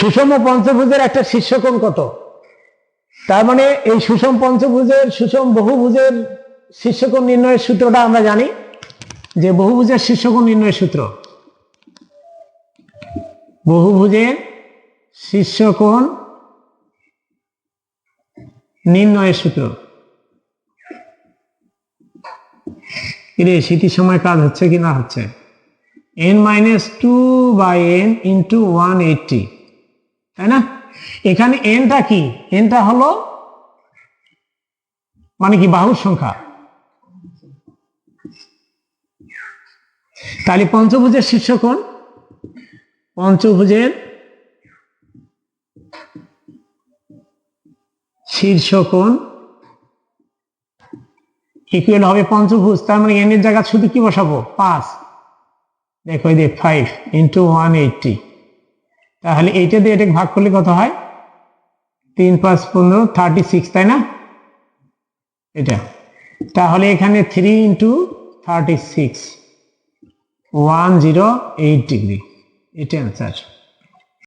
সুষম পঞ্চভুজের একটা শীর্ষকোণ কত? তার মানে এই সুষম পঞ্চভুজের সুষম বহুভুজের শীর্ষকোণ নির্ণয়ের সূত্রটা আমরা জানি, যে বহুভুজের শীর্ষকোণ নির্ণয়ের সূত্র, বহুভুজের শীর্ষকোণ নির্ণয়ের সূত্র। শীতের সময় কাজ হচ্ছে কি না হচ্ছে? n-2/n × 180, তাই না? এখানে nটা কি? nটা হলো মানে কি বাহুর সংখ্যা। তাহলে পঞ্চভুজের শীর্ষকোণ, পঞ্চভুজের শীর্ষকোণ ইকুয়াল হবে পঞ্চভুজ, তার মানে n এর জায়গা শুধু কি বসাবো? 5। দেখো এই যে 5 × 180, তাহলে এইটা দিয়ে এটা ভাগ করলে কত হয়? 3 × 5 = 15, 36, তাই না? এটা তাহলে এখানে 3 × 36, 108 ডিগ্রি, এটা অ্যান্সার।